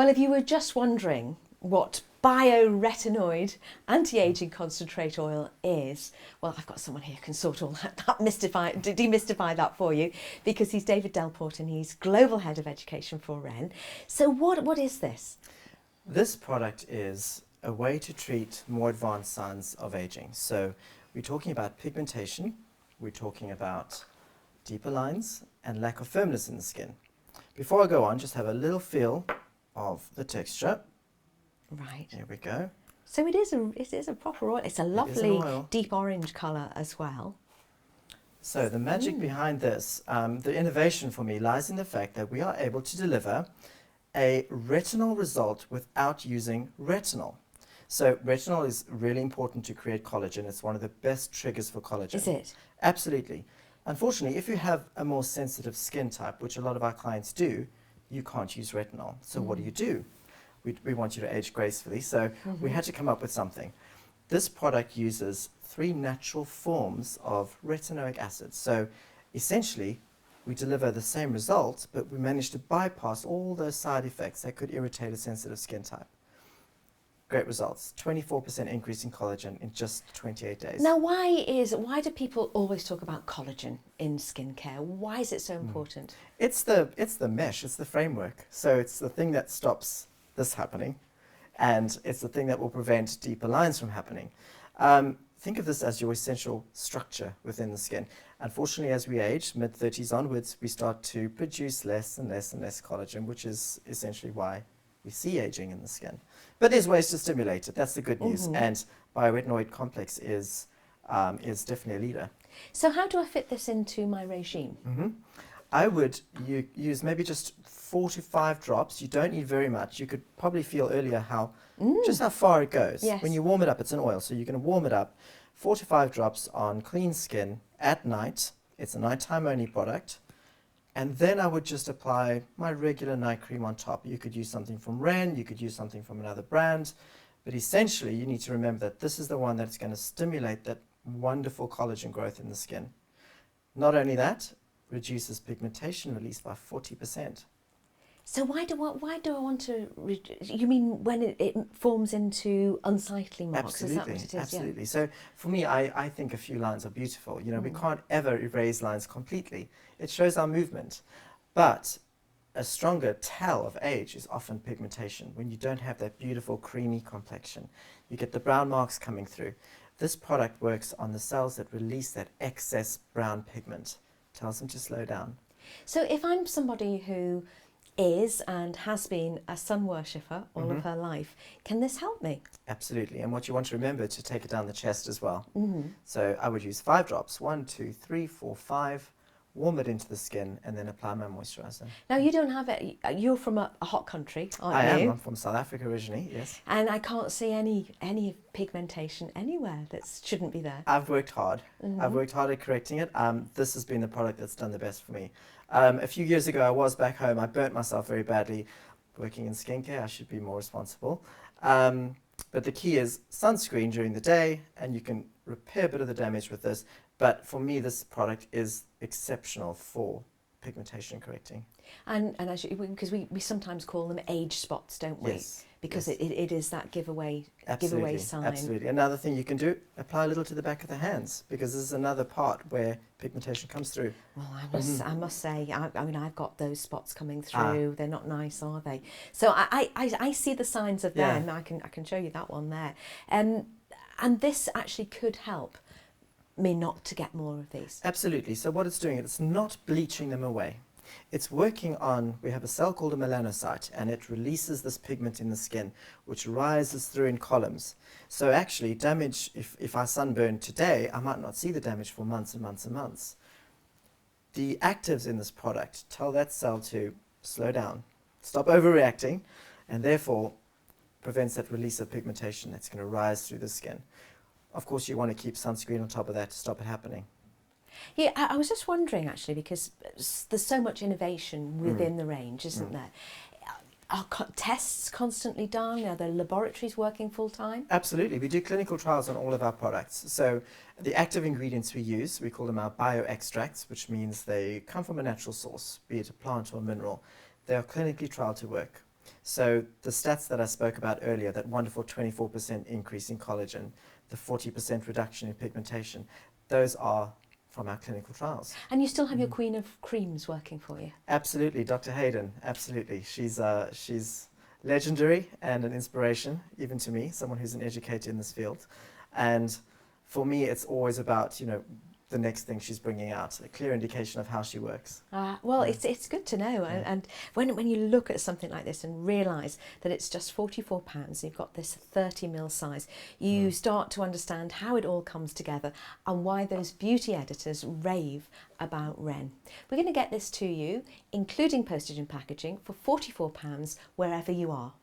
Well, if you were just wondering what bio-retinoid anti-aging concentrate oil is, well, I've got someone here who can sort all that demystify that for you, because he's David Delport and he's Global Head of Education for REN. So what is this? This product is a way to treat more advanced signs of aging. So we're talking about pigmentation, we're talking about deeper lines and lack of firmness in the skin. Before I go on, just have a little feel of the texture. Right. Here we go. So it is a proper oil. It's a lovely oil. deep orange colour as well. So the magic behind this, the innovation for me lies in the fact that we are able to deliver a retinol result without using retinol. So retinol is really important to create collagen. It's one of the best triggers for collagen. Is it? Absolutely. Unfortunately, if you have a more sensitive skin type, which a lot of our clients do, you can't use retinol. So what do? We want you to age gracefully. So we had to come up with something. This product uses 3 natural forms of retinoic acid. So essentially, we deliver the same result, but we manage to bypass all those side effects that could irritate a sensitive skin type. Great results. 24% increase in collagen in just 28 days. Now, why do people always talk about collagen in skincare? Why is it so important? It's the mesh, it's the framework. So it's the thing that stops this happening, and it's the thing that will prevent deeper lines from happening. Think of this as your essential structure within the skin. Unfortunately, as we age, mid-30s onwards, we start to produce less and less and less collagen, which is essentially why we see aging in the skin. But there's ways to stimulate it. That's the good news. And bio-retinoid complex is definitely a leader. So how do I fit this into my regime? I would use maybe just 4 to 5 drops. You don't need very much. You could probably feel earlier just how far it goes. Yes. When you warm it up, it's an oil, so you're going to warm it up. 4 to 5 drops on clean skin at night. It's a nighttime only product. And then I would just apply my regular night cream on top. You could use something from REN, you could use something from another brand, but essentially you need to remember that this is the one that's going to stimulate that wonderful collagen growth in the skin. Not only that, reduces pigmentation release by 40%. So why do I want to? You mean when it forms into unsightly marks? Absolutely, is that what it is? absolutely. Yeah. So for me, I think a few lines are beautiful. You know, we can't ever erase lines completely. It shows our movement, but a stronger tell of age is often pigmentation. When you don't have that beautiful creamy complexion, you get the brown marks coming through. This product works on the cells that release that excess brown pigment. Tells them to slow down. So if I'm somebody who is and has been a sun worshipper all of her life, can this help me? Absolutely. And what you want to remember to take it down the chest as well. So I would use 5 drops, 1, 2, 3, 4, 5, warm it into the skin, and then apply my moisturizer. Now you don't have it. You're from a hot country, aren't I you? am. I'm from South Africa originally. Yes. And I can't see any pigmentation anywhere that shouldn't be there. I've worked hard. I've worked hard at correcting it. This has been the product that's done the best for me. A few years ago, I was back home. I burnt myself very badly working in skincare. I should be more responsible. But the key is sunscreen during the day, and you can repair a bit of the damage with this. But for me, this product is exceptional for pigmentation correcting. And because we sometimes call them age spots, don't we? Yes. Because yes. it is that giveaway sign. Absolutely. Another thing you can do, apply a little to the back of the hands, because this is another part where pigmentation comes through. Well, I must say, I mean, I've got those spots coming through. They're not nice, are they? So I see the signs of them. I can show you that one there. And this actually could help me not to get more of these. Absolutely. So what it's doing, it's not bleaching them away. It's working on, we have a cell called a melanocyte, and it releases this pigment in the skin, which rises through in columns. So actually damage, if I sunburn today, I might not see the damage for months and months and months. The actives in this product tell that cell to slow down, stop overreacting, and therefore prevents that release of pigmentation that's going to rise through the skin. Of course, you want to keep sunscreen on top of that to stop it happening. Yeah, I was just wondering actually, because there's so much innovation within the range, isn't there? Are tests constantly done? Are the laboratories working full time? Absolutely. We do clinical trials on all of our products. So the active ingredients we use, we call them our bioextracts, which means they come from a natural source, be it a plant or a mineral. They are clinically trialed to work. So the stats that I spoke about earlier, that wonderful 24% increase in collagen, the 40% reduction in pigmentation, those are from our clinical trials. And you still have your queen of creams working for you? Absolutely, Dr. Hayden, absolutely. She's legendary and an inspiration, even to me, someone who's an educator in this field. And for me, it's always about, the next thing she's bringing out, a clear indication of how she works. Well, it's good to know. Yeah. And when you look at something like this and realise that it's just £44, you've got this 30ml size, you start to understand how it all comes together and why those beauty editors rave about REN. We're going to get this to you, including postage and packaging, for £44 wherever you are.